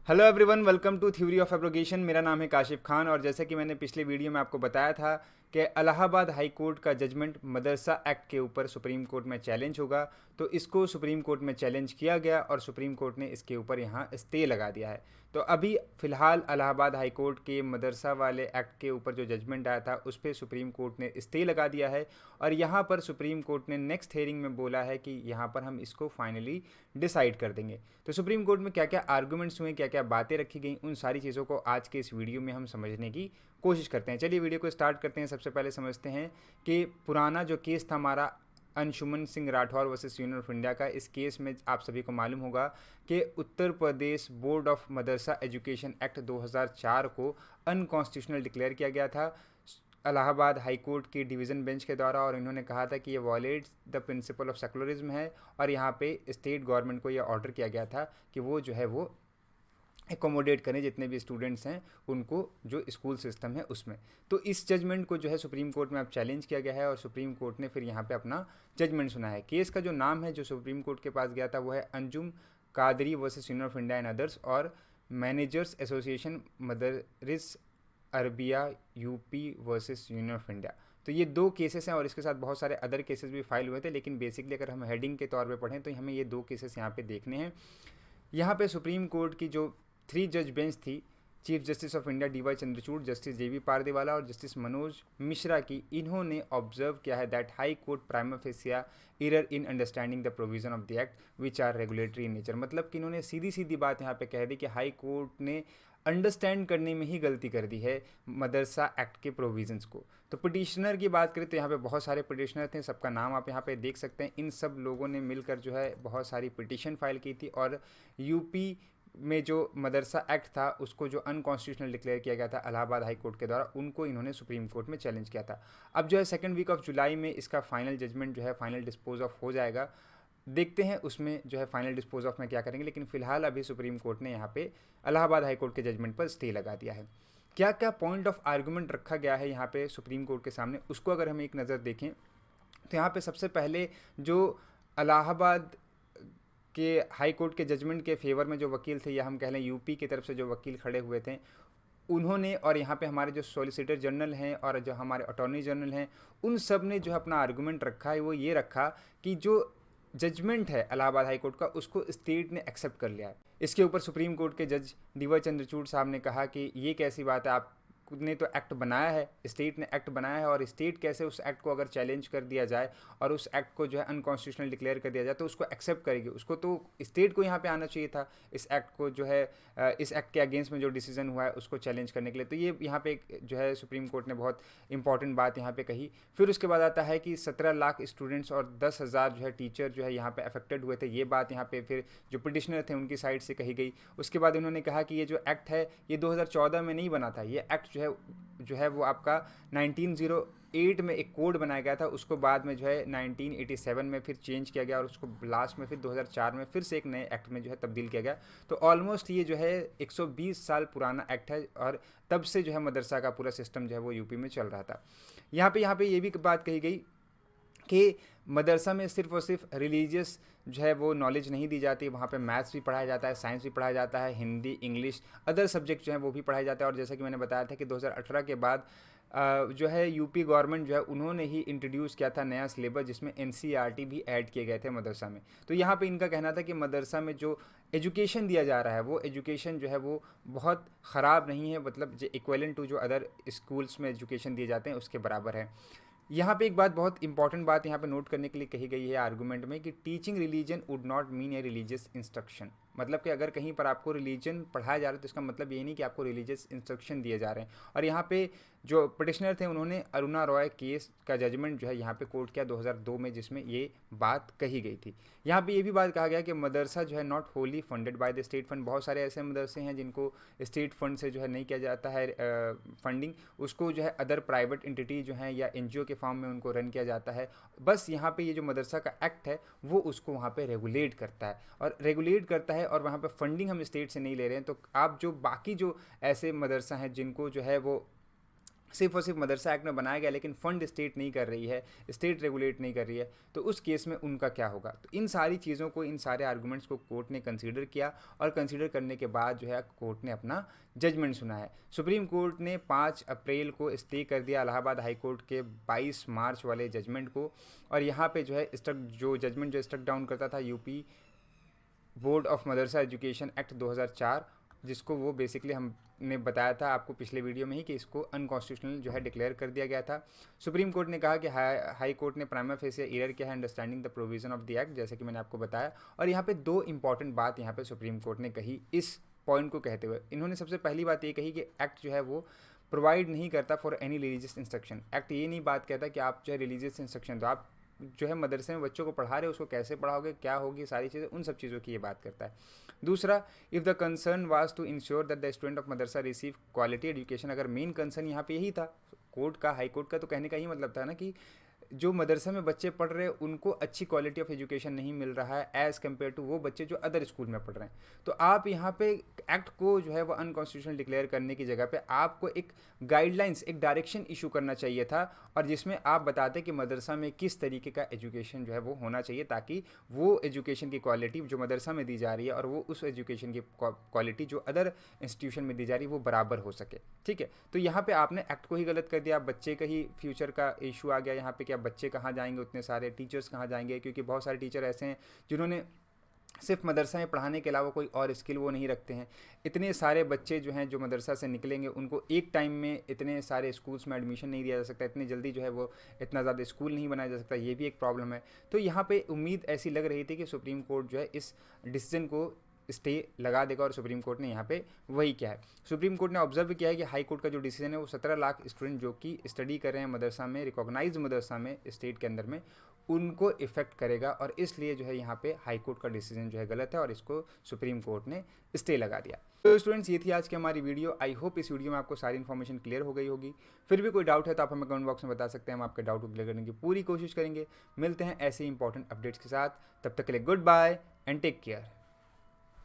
Hello everyone, welcome to theory of abrogation. मेरा नाम है काशिफ खान और जैसे कि मैंने पिछले वीडियो में आपको बताया था कि इलाहाबाद हाई कोर्ट का जजमेंट मदरसा एक्ट के ऊपर सुप्रीम कोर्ट में चैलेंज होगा। तो इसको सुप्रीम कोर्ट में चैलेंज किया गया और सुप्रीम कोर्ट ने इसके ऊपर यहाँ स्टे लगा दिया है। तो अभी फ़िलहाल इलाहाबाद हाई कोर्ट के मदरसा वाले एक्ट के ऊपर जो जजमेंट आया था उस पर सुप्रीम कोर्ट ने स्टे लगा दिया है और यहाँ पर सुप्रीम कोर्ट ने नेक्स्ट हेयरिंग में बोला है कि यहाँ पर हम इसको फाइनली डिसाइड कर देंगे। तो सुप्रीम कोर्ट में क्या क्या आर्गूमेंट्स हुए, क्या क्या बातें रखी गई, उन सारी चीज़ों को आज के इस वीडियो में हम समझने की कोशिश करते हैं। चलिए वीडियो को स्टार्ट करते हैं। सबसे पहले समझते हैं कि पुराना जो केस था हमारा Anshuman Singh Rathore versus Union of India का, इस केस में आप सभी को मालूम होगा कि Uttar Pradesh board of madrasa education act 2004 को अनकॉन्स्टिट्यूशनल डिक्लेयर किया गया था इलाहाबाद हाई कोर्ट की डिवीज़न बेंच के द्वारा, और इन्होंने कहा था कि ये violates the principle of secularism है और यहाँ पे स्टेट गवर्नमेंट को ये ऑर्डर किया गया था कि वो जो है वो एकोमोडेट करें जितने भी स्टूडेंट्स हैं उनको, जो स्कूल सिस्टम है उसमें। तो इस जजमेंट को जो है सुप्रीम कोर्ट में अब चैलेंज किया गया है और सुप्रीम कोर्ट ने फिर यहाँ पे अपना जजमेंट सुना है। केस का जो नाम है जो सुप्रीम कोर्ट के पास गया था वो है Anjum Qadri versus Union of India and others और managers association Madaris Arabiya UP versus Union of India. तो ये दो केसेस हैं और इसके साथ बहुत सारे अदर केसेस भी फाइल हुए थे, लेकिन बेसिकली अगर हम हेडिंग के तौर पे पढ़ें तो हमें ये दो केसेस यहाँ पे देखने हैं। यहाँ पे सुप्रीम कोर्ट की जो 3 जज बेंच थी, chief justice of India D Y Chandrachud, justice J B Pardiwala और जस्टिस मनोज मिश्रा की, इन्होंने ऑब्जर्व किया है that high court prima facie error in understanding the provision of the act which are regulatory in nature. मतलब कि इन्होंने सीधी सीधी बात यहाँ पे कह दी कि हाई कोर्ट ने अंडरस्टैंड करने में ही गलती कर दी है मदरसा एक्ट के प्रोविजंस को। तो पिटिशनर की बात करें तो यहाँ पे बहुत सारे पिटिशनर थे, सबका नाम आप यहाँ पे देख सकते हैं। इन सब लोगों ने मिलकर जो है बहुत सारी पिटिशन फाइल की थी और यूपी में जो मदरसा एक्ट था उसको जो अनकॉन्स्टिट्यूशनल डिक्लेयर किया गया था इलाहाबाद हाई कोर्ट के द्वारा, उनको इन्होंने सुप्रीम कोर्ट में चैलेंज किया था। अब जो है सेकंड वीक ऑफ जुलाई में इसका फाइनल जजमेंट जो है फाइनल डिस्पोज ऑफ हो जाएगा। देखते हैं उसमें जो है फाइनल डिस्पोज ऑफ में क्या करेंगे, लेकिन फिलहाल अभी सुप्रीम कोर्ट ने यहाँ पे इलाहाबाद हाई कोर्ट के जजमेंट पर स्टे लगा दिया है। क्या क्या पॉइंट ऑफ आर्गूमेंट रखा गया है यहाँ पे सुप्रीम कोर्ट के सामने, उसको अगर हम एक नज़र देखें तो यहाँ पे सबसे पहले जो इलाहाबाद के हाई कोर्ट के जजमेंट के फेवर में जो वकील थे, या हम कह लें यूपी की तरफ से जो वकील खड़े हुए थे, उन्होंने, और यहाँ पे हमारे जो सॉलिसिटर जनरल हैं और जो हमारे अटॉर्नी जनरल हैं, उन सब ने जो अपना आर्गूमेंट रखा है वो ये रखा कि जो जजमेंट है इलाहाबाद हाई कोर्ट का उसको स्टेट ने एक्सेप्ट कर लिया है। इसके ऊपर सुप्रीम कोर्ट के जज डी वाई चंद्रचूड़ साहब ने कहा कि ये कैसी बात है, आप ने तो एक्ट बनाया है, स्टेट ने एक्ट बनाया है और स्टेट कैसे उस एक्ट को अगर चैलेंज कर दिया जाए और उस एक्ट को जो है अनकॉन्स्टिट्यूशनल डिक्लेयर कर दिया जाए तो उसको एक्सेप्ट करेगी। उसको तो स्टेट को यहाँ पे आना चाहिए था इस एक्ट को जो है इस एक्ट के अगेंस्ट में जो डिसीजन हुआ है उसको चैलेंज करने के लिए। तो ये यहाँ पे जो है सुप्रीम कोर्ट ने बहुत इंपॉर्टेंट बात यहाँ पे कही। फिर उसके बाद आता है कि 17 लाख स्टूडेंट्स और 10,000 जो है टीचर जो है यहाँ पे अफेक्टेड हुए थे। ये बात यहाँ पे फिर जो पिटिशनर थे उनकी साइड से कही गई। उसके बाद उन्होंने कहा कि ये जो एक्ट है ये 2014 में नहीं बना था, ये एक्ट जो है वो आपका 1908 में एक कोड बनाया गया था, उसको बाद में जो है 1987 में फिर चेंज किया गया और उसको लास्ट में फिर 2004 में फिर से एक नए एक्ट में जो है तब्दील किया गया। तो ऑलमोस्ट ये जो है 120 साल पुराना एक्ट है और तब से जो है मदरसा का पूरा सिस्टम जो है वो यूपी में चल रहा था। यहाँ पे ये भी बात कही गई कि मदरसा में सिर्फ और सिर्फ रिलीजियस जो है वो नॉलेज नहीं दी जाती, वहाँ पे मैथ्स भी पढ़ाया जाता है, साइंस भी पढ़ाया जाता है, हिंदी, इंग्लिश, अदर सब्जेक्ट जो है वो भी पढ़ाए जाते हैं। और जैसा कि मैंने बताया था कि 2018 के बाद जो है यूपी गवर्नमेंट जो है उन्होंने ही इंट्रोड्यूस किया था नया सिलेबस जिसमें एनसीईआरटी भी ऐड किए गए थे मदरसा में। तो यहाँ पे इनका कहना था कि मदरसा में जो एजुकेशन दिया जा रहा है वो एजुकेशन जो है वो बहुत ख़राब नहीं है, मतलब जो इक्वलेंट टू जो अदर स्कूल्स में एजुकेशन दिए जाते हैं उसके बराबर है। यहाँ पे एक बात, बहुत इंपॉर्टेंट बात यहाँ पे नोट करने के लिए कही गई है आर्गूमेंट में कि teaching religion would not mean a religious instruction. मतलब कि अगर कहीं पर आपको रिलीजन पढ़ाया जा रहा है तो इसका मतलब ये नहीं कि आपको रिलीजियस इंस्ट्रक्शन दिए जा रहे हैं। और यहाँ पे जो पिटिशनर थे उन्होंने अरुणा रॉय केस का जजमेंट जो है यहाँ पे कोर्ट किया 2002 में, जिसमें ये बात कही गई थी। यहाँ पे ये भी बात कहा गया कि मदरसा जो है not Holi funded by the state fund. बहुत सारे ऐसे मदरसे हैं जिनको स्टेट फंड से जो है नहीं किया जाता है फंडिंग, उसको जो है अदर प्राइवेट एंटिटी जो है या एनजीओ के फॉर्म में उनको रन किया जाता है। बस यहाँ पे ये जो मदरसा का एक्ट है वो उसको वहाँ पे रेगुलेट करता है और वहाँ पे फंडिंग हम स्टेट से नहीं ले रहे हैं। तो आप जो बाकी जो ऐसे मदरसा हैं जिनको जो है वो सिर्फ और सिर्फ मदरसा एक्ट में बनाया गया, लेकिन फ़ंड स्टेट नहीं कर रही है, स्टेट रेगुलेट नहीं कर रही है, तो उस केस में उनका क्या होगा। तो इन सारी चीज़ों को, इन सारे आर्गूमेंट्स को कोर्ट ने कंसीडर किया और कंसीडर करने के बाद जो है कोर्ट ने अपना जजमेंट सुना है। सुप्रीम कोर्ट ने 5 अप्रैल को स्टे कर दिया इलाहाबाद हाई कोर्ट के 22 मार्च वाले जजमेंट को, और यहाँ पे जो है जो जजमेंट जो स्ट्रक डाउन करता था UP board of madrasa education act 2004, जिसको वो बेसिकली हमने बताया था आपको पिछले वीडियो में ही कि इसको अनकॉन्स्टिट्यूशनल जो है डिक्लेयर कर दिया गया था। सुप्रीम कोर्ट ने कहा कि हाई कोर्ट ने प्राइमा फेसी एरर किया है understanding the provision of the act, जैसे कि मैंने आपको बताया। और यहाँ पे 2 इंपॉर्टेंट बात यहाँ पे सुप्रीम कोर्ट ने कही इस पॉइंट को कहते हुए। इन्होंने सबसे पहली बात ये कही कि एक्ट जो है वो प्रोवाइड नहीं करता for any religious instruction. Act ये नहीं बात कहता कि आप जो है रिलीजियस इंस्ट्रक्शन, तो आप जो है मदरसे में बच्चों को पढ़ा रहे हो उसको कैसे पढ़ाओगे, क्या होगी, सारी चीज़ें, उन सब चीज़ों की ये बात करता है। दूसरा, if the concern was to ensure that the student of madrasa receive quality education, अगर मेन कंसर्न यहाँ पे यही था कोर्ट का, हाई कोर्ट का, तो कहने का ही मतलब था ना कि जो मदरसा में बच्चे पढ़ रहे हैं उनको अच्छी क्वालिटी ऑफ एजुकेशन नहीं मिल रहा है एज़ कम्पेयर टू वो बच्चे जो अदर स्कूल में पढ़ रहे हैं। तो आप यहाँ पे एक्ट को जो है वो अनकॉन्स्टिट्यूशनल डिक्लेयर करने की जगह पे आपको एक गाइडलाइंस, एक डायरेक्शन इशू करना चाहिए था, और जिसमें आप बताते कि मदरसा में किस तरीके का एजुकेशन जो है वो होना चाहिए, ताकि वो एजुकेशन की क्वालिटी जो मदरसा में दी जा रही है और वो उस एजुकेशन की क्वालिटी जो अदर इंस्टीट्यूशन में दी जा रही है वो बराबर हो सके। ठीक है, तो यहाँ पे आपने एक्ट को ही गलत कर दिया, बच्चे का ही फ्यूचर का इशू आ गया यहाँ पे कि अब बच्चे कहाँ जाएंगे, उतने सारे टीचर्स कहाँ जाएंगे, क्योंकि बहुत सारे टीचर ऐसे हैं जिन्होंने सिर्फ मदरसा में पढ़ाने के अलावा कोई और स्किल वो नहीं रखते हैं। इतने सारे बच्चे जो हैं जो मदरसा से निकलेंगे उनको एक टाइम में इतने सारे स्कूल्स में एडमिशन नहीं दिया जा सकता, इतनी जल्दी जो है वो इतना ज़्यादा स्कूल नहीं बनाया जा सकता, ये भी एक प्रॉब्लम है। तो यहाँ पे उम्मीद ऐसी लग रही थी कि सुप्रीम कोर्ट जो है इस डिसीजन को स्टे लगा देगा, और सुप्रीम कोर्ट ने यहाँ पे वही किया है। सुप्रीम कोर्ट ने ऑब्जर्व किया है कि हाई कोर्ट का जो डिसीजन है वो 17 लाख स्टूडेंट जो कि स्टडी कर रहे हैं मदरसा में, रिकॉग्नाइज्ड मदरसा में स्टेट के अंदर में, उनको इफेक्ट करेगा, और इसलिए जो है यहाँ पे हाई कोर्ट का डिसीजन जो है गलत है और इसको सुप्रीम कोर्ट ने स्टे लगा दिया। तो स्टूडेंट्स, ये थी आज की हमारी वीडियो। आई होप इस वीडियो में आपको सारी इन्फॉर्मेशन क्लियर हो गई होगी। फिर भी कोई डाउट है तो आप हमें कमेंट बॉक्स में बता सकते हैं, हम आपके डाउट को क्लियर करने की पूरी कोशिश करेंगे। मिलते हैं ऐसे इंपॉर्टेंट अपडेट्स के साथ, तब तक के लिए good bye and take care.